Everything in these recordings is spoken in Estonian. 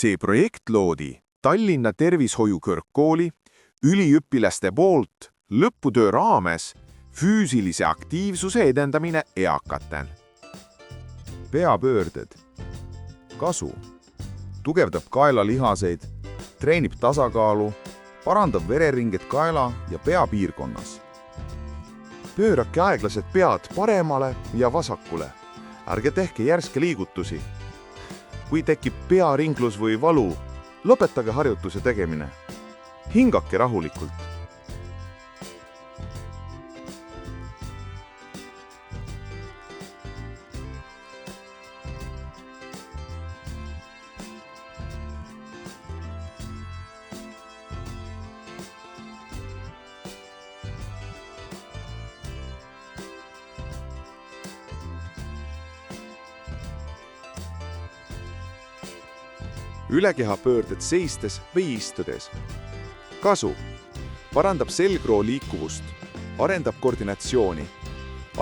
See projekt loodi Tallinna Tervishoiu Kõrgkooli üliõpilaste poolt lõputöö raames füüsilise aktiivsuse edendamine eakatel. Peapöörded. Kasu. Tugevdab kaelalihaseid, treenib tasakaalu, parandab vereringet kaela ja peapiirkonnas. Pöörake aeglaselt pead paremale ja vasakule. Ärge tehke järske liigutusi. Kui tekib pearinglus või valu, lõpetage harjutuse tegemine. Hingake rahulikult. Ülekehapöörded seistes või istudes. Kasu. Parandab selgroo liikuvust, arendab koordinatsiooni,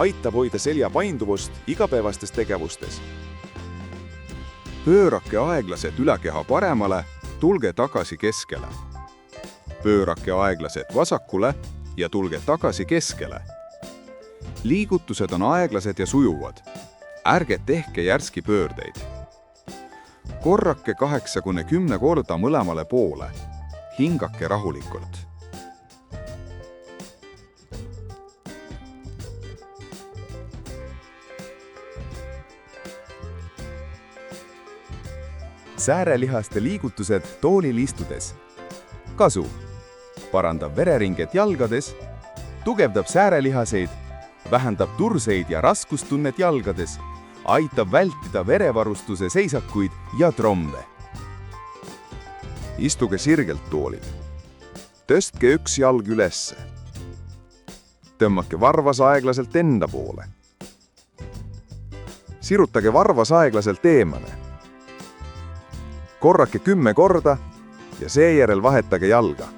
aitab hoida selja painduvust igapäevastes tegevustes. Pöörake aeglaselt ülekeha paremale, tulge tagasi keskele. Pöörake aeglaselt vasakule ja tulge tagasi keskele. Liigutused on aeglased ja sujuvad. Ärge tehke järski pöördeid. Korrake 8–10 korda mõlemale poole. Hingake rahulikult. Säärelihaste liigutused toolil istudes. Kasu. Parandab vereringet jalgades, tugevdab säärelihaseid, vähendab turseid ja raskustunnet jalgades, aitab vältida verevarustuse seisakuid ja trombe. Istuge sirgelt toolil. Tõstke üks jalg ülesse. Tõmmake varvas aeglaselt enda poole. Sirutage varvas aeglaselt eemale. Korrake 10 korda ja seejärel vahetage jalga.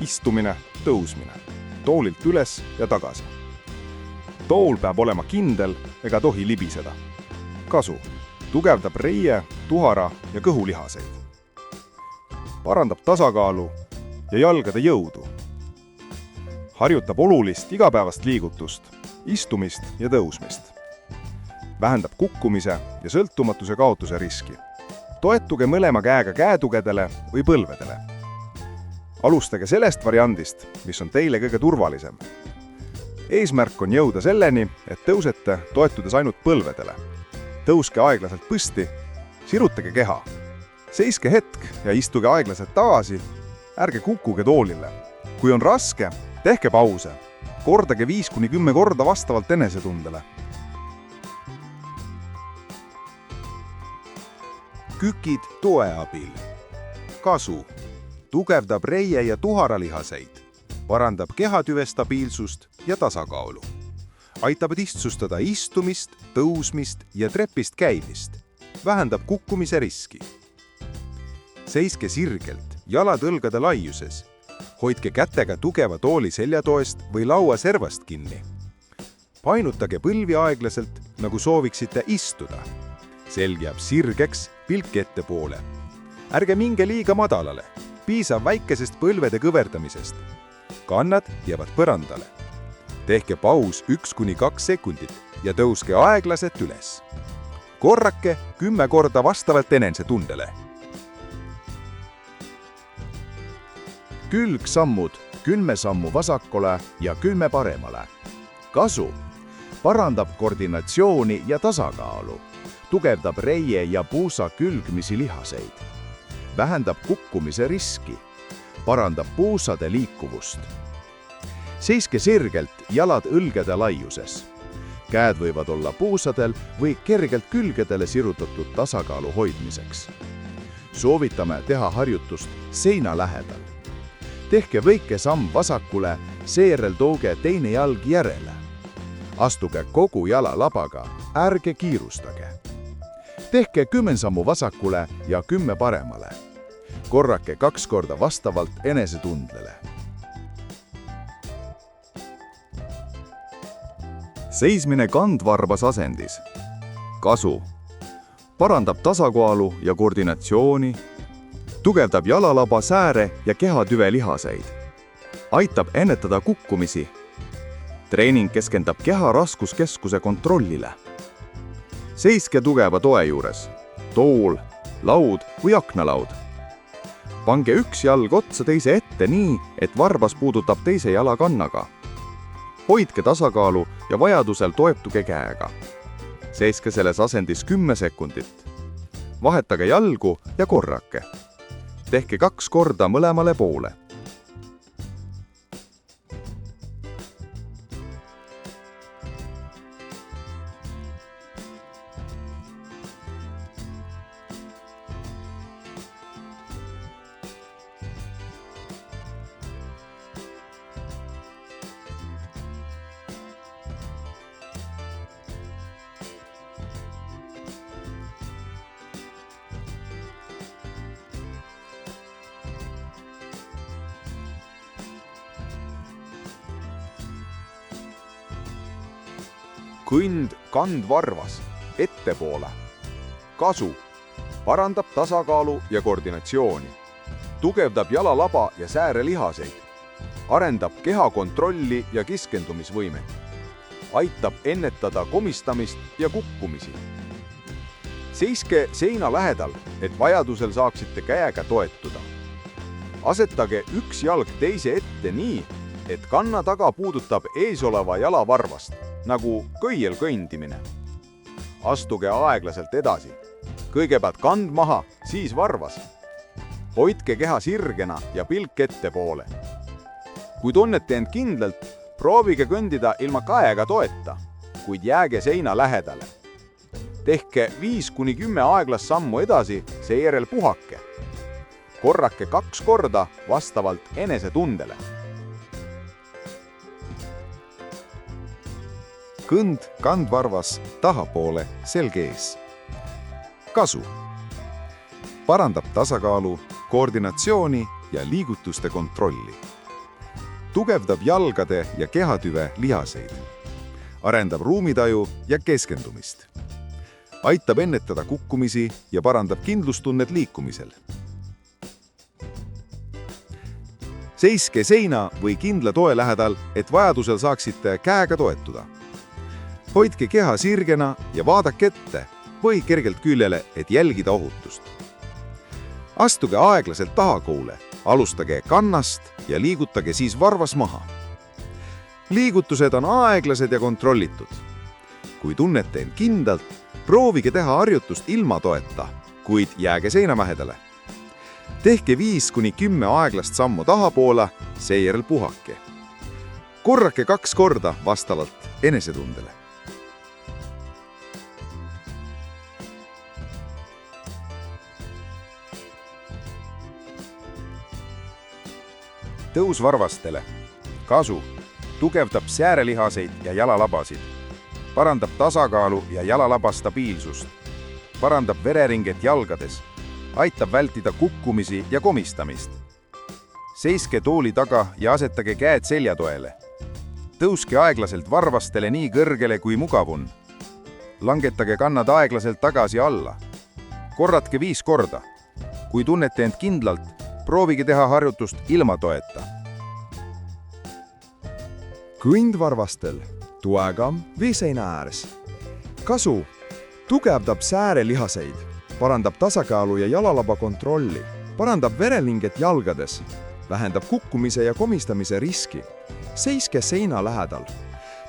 Istumine, tõusmine. Toolilt üles ja tagasi. Tool peab olema kindel ega tohi libiseda. Kasu. Tugevdab reie, tuhara ja kõhulihaseid. Parandab tasakaalu ja jalgade jõudu. Harjutab olulist igapäevast liigutust, istumist ja tõusmist. Vähendab kukkumise ja sõltumatuse kaotuse riski. Toetuge mõlema käega käetugedele või põlvedele. Alustage sellest variandist, mis on teile kõige turvalisem. Eesmärk on jõuda selleni, et tõusete toetudes ainult põlvedele. Tõuske aeglaselt püsti, sirutage keha. Seiske hetk ja istuge aeglaselt tagasi, ärge kukkuge toolile. Kui on raske, tehke pause. Kordage 5–10 korda vastavalt enesetundele. Kükid toe abil. Kasu. Tugevdab reie ja tuharalihaseid, parandab kehatüve stabiilsust ja tasakaalu. Aitab lihtsustada istumist, tõusmist ja trepist käimist. Vähendab kukkumise riski. Seiske sirgelt, jalad õlgade laiuses. Hoidke kätega tugeva tooli seljatoest või laua servast kinni. Painutage põlvi aeglaselt, nagu sooviksite istuda. Selg jääb sirgeks, pilk ettepoole. Ärge minge liiga madalale. Piisav väikesest põlvede kõverdamisest. Kannad jäävad põrandale. Tehke paus 1–2 sekundit ja tõuske aeglaselt üles. Korrake 10 korda vastavalt enesetundele. Külgsammud, 10 sammu vasakule ja 10 paremale. Kasu. Parandab koordinatsiooni ja tasakaalu. Tugevdab reie ja puusa külgmisi lihaseid. Vähendab kukkumise riski, parandab puusade liikuvust. Seiske sirgelt, jalad õlgede laiuses. Käed võivad olla puusadel või kergelt külgedele sirutatud tasakaalu hoidmiseks. Soovitame teha harjutust seina lähedal. Tehke väike samm vasakule, seejärel tooge teine jalg järele. Astuge kogu jalalabaga, ärge kiirustage. Tehke 10 sammu vasakule ja 10 paremale. Korrake 2 korda vastavalt enesetundlele. Seismine kandvarbas asendis. Kasu. Parandab tasakaalu ja koordinatsiooni. Tugevdab jalalaba sääre ja kehatüve lihaseid. Aitab ennetada kukkumisi. Treening keskendab keha raskuskeskuse kontrollile. Seiske tugeva toe juures. Tool, laud või aknalaud. Pange üks jalg otsa teise ette nii, et varbas puudutab teise jala kannaga. Hoidke tasakaalu ja vajadusel toetuge käega. Seiske selles asendis 10 sekundit. Vahetage jalgu ja korrake. Tehke 2 korda mõlemale poole. Kõnd kandvarvas, ettepoole. Kasu. Parandab tasakaalu ja koordinatsiooni. Tugevdab jalalaba ja säärelihaseid. Arendab keha kontrolli ja keskendumisvõimet. Aitab ennetada komistamist ja kukkumisi. Seiske seina lähedal, et vajadusel saaksite käega toetuda. Asetage üks jalg teise ette nii, et kanna taga puudutab eesoleva jala varvast, nagu köiel kõndimine. Astuge aeglaselt edasi. Kõigepealt kand maha, siis varvas. Hoidke keha sirgena ja pilk ettepoole. Kui tunnete end kindlalt, proovige kõndida ilma käega toeta, kuid jääge seina lähedale. Tehke 5-10 aeglast sammu edasi, seejärel puhake. Korrake 2 korda vastavalt enesetundele. Kõnd kandvarvas tahapoole, selg ees. Kasu. Parandab tasakaalu, koordinatsiooni ja liigutuste kontrolli. Tugevdab jalgade ja kehatüve lihaseid. Arendab ruumitaju ja keskendumist. Aitab ennetada kukkumisi ja parandab kindlustunnet liikumisel. Seiske seina või kindla toe lähedal, et vajadusel saaksite käega toetuda. Hoidke keha sirgena ja vaadake ette või kergelt küljele, et jälgida ohutust. Astuge aeglaselt tahakuule, alustage kannast ja liigutage siis varvas maha. Liigutused on aeglased ja kontrollitud. Kui tunnete end kindlalt, proovige teha harjutust ilma toeta, kuid jääge seina lähedale. Tehke 5-10 aeglast sammu tahapoole, seejärel puhake. Korrake 2 korda vastavalt enesetundele. Tõus varvastele. Kasu. Tugevdab säärelihaseid ja jalalabasid. Parandab tasakaalu ja jalalaba stabiilsust. Parandab vereringet jalgades. Aitab vältida kukkumisi ja komistamist. Seiske tooli taga ja asetage käed seljatoele. Tõuske aeglaselt varvastele nii kõrgele kui mugav on. Langetage kannad aeglaselt tagasi alla. Korratke 5 korda. Kui tunnete end kindlalt, proovige teha harjutust ilma toeta. Kõnd varvastel, tuega või seina ääres. Kasu. Tugevdab säärelihaseid, parandab tasakaalu ja jalalaba kontrolli, parandab verelinget jalgades, vähendab kukkumise ja komistamise riski. Seiske seina lähedal.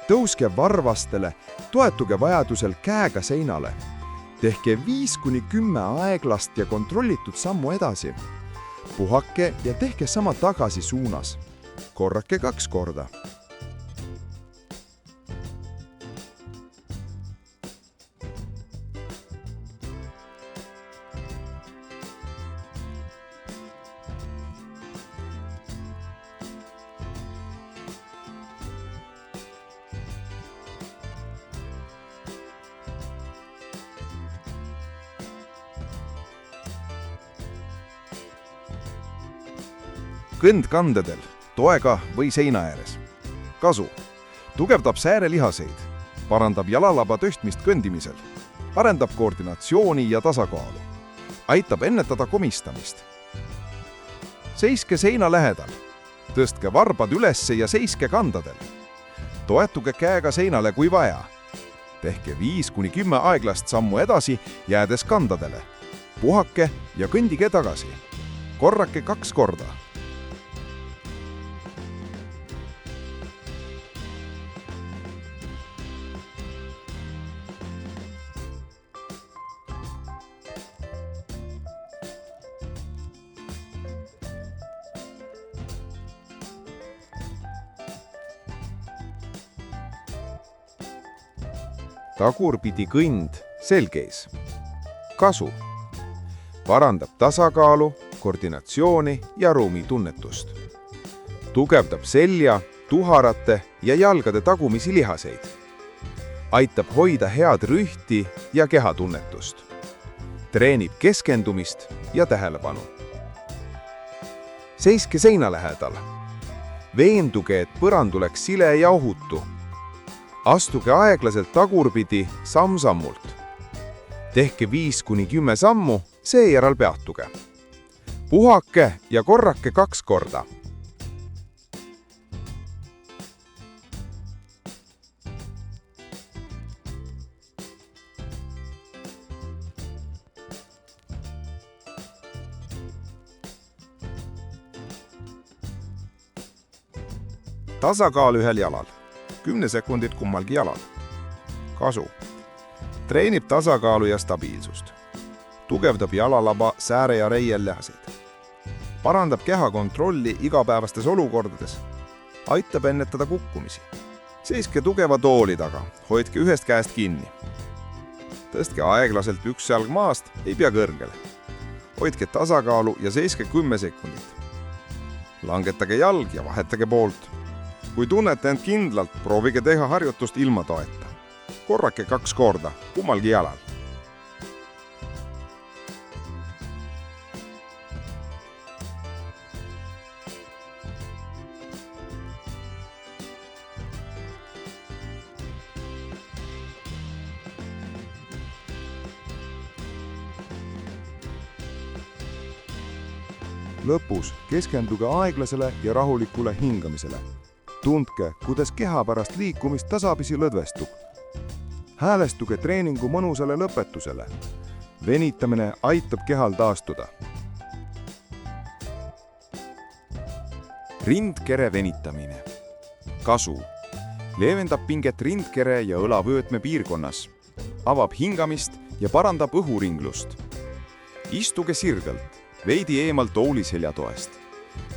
Tõuske varvastele, toetuge vajadusel käega seinale. Tehke 5-10 aeglast ja kontrollitud sammu edasi. Puhake ja tehke sama tagasi suunas. Korrake 2 korda. kõnd kandedel, toega või seina ääres. Kasu: tugevdab säärelihaseid, parandab jalalaba tõstmist kõndimisel, arendab koordinatsiooni ja tasakaalu, aitab ennetada komistamist. Seiske seina lähedal, tõstke varbad ülesse ja seiske kandadel. Toetuge käega seinale, kui vaja. Tehke 5-10 aeglast sammu edasi, jäädes kandadele. Puhake ja kõndige tagasi. Korrake 2 korda. tagurpidi kõnd selgeis. Kasu: parandab tasakaalu, koordinatsiooni ja ruumitunnetust. Tugevdab selja, tuharate ja jalgade tagumisi lihaseid. Aitab hoida head rühti ja kehatunnetust. Treenib keskendumist ja tähelepanu. Seiske seina lähedal. Veenduge, et põrand oleks sile ja ohutu. Astuge aeglaselt tagurpidi samm-sammult. Tehke 5-10 sammu, seejärel peatuge. Puhake ja korrake 2 korda. Tasakaal ühel jalal, 10 sekundit kummalgi jalal. Kasu: treenib tasakaalu ja stabiilsust. Tugevdab jalalaba, sääre ja reiel lihaseid. Parandab keha kontrolli igapäevastes olukordades. Aitab ennetada kukkumisi. Seiske tugeva tooli taga, hoidke ühest käest kinni. Tõstke aeglaselt üks jalg maast, ei pea kõrgele. Hoidke tasakaalu ja seiske 10 sekundit. Langetage jalg ja vahetage poolt. Kui tunnete end kindlalt, proovige teha harjutust ilma toeta. Korrake 2 korda, kummalgi jalal. Lõpus keskenduge aeglasele ja rahulikule hingamisele. Tundke, kuidas keha pärast liikumist tasapisi lõdvestub. Häälestuge treeningu mõnusale lõpetusele. Venitamine aitab kehal taastuda. Rindkere venitamine. Kasu: leevendab pinget rindkere ja õlavöötme piirkonnas, avab hingamist ja parandab õhuringlust. Istuge sirgelt, veidi eemal tooli seljatoest.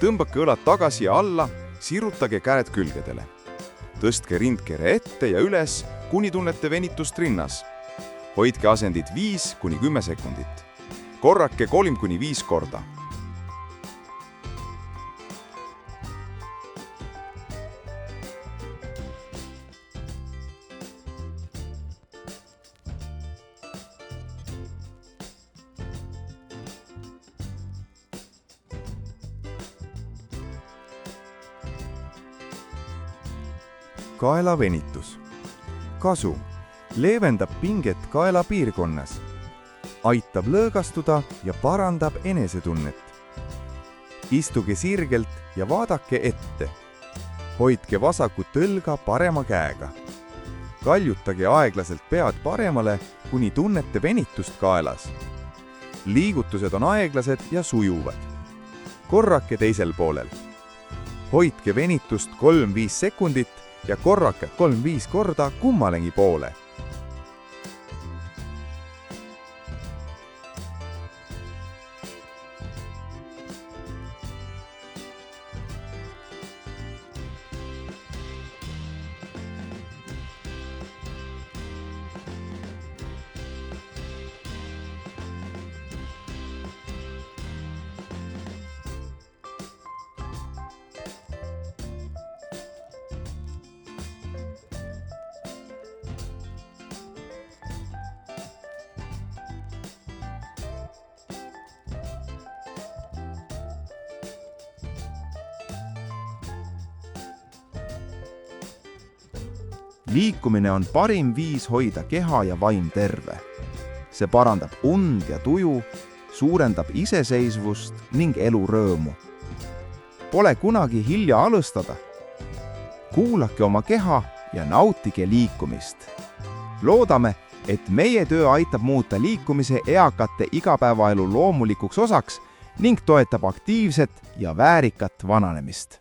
Tõmbake õlad tagasi ja alla, sirutage käed külgedele. Tõstke rindkere ette ja üles, kuni tunnete venitust rinnas. Hoidke asendit 5-10 sekundit. Korrake 3-5 korda. Kaelavenitus. Kasu: leevendab pinget kaela piirkonnas. Aitab lõõgastuda ja parandab enesetunnet. Istuge sirgelt ja vaadake ette. Hoidke vasakut õlga parema käega. Kaljutage aeglaselt pead paremale, kuni tunnete venitust kaelas. Liigutused on aeglased ja sujuvad. Korrake teisel poolel. Hoidke venitust 3-5 sekundit ja korrake 3-5 korda kummalegi poole. liikumine on parim viis hoida keha ja vaim terve. See parandab und ja tuju, suurendab iseseisvust ning elurõõmu. Pole kunagi hilja alustada. Kuulake oma keha ja nautige liikumist. Loodame, et meie töö aitab muuta liikumise eakate igapäevaelu loomulikuks osaks ning toetab aktiivset ja väärikat vananemist.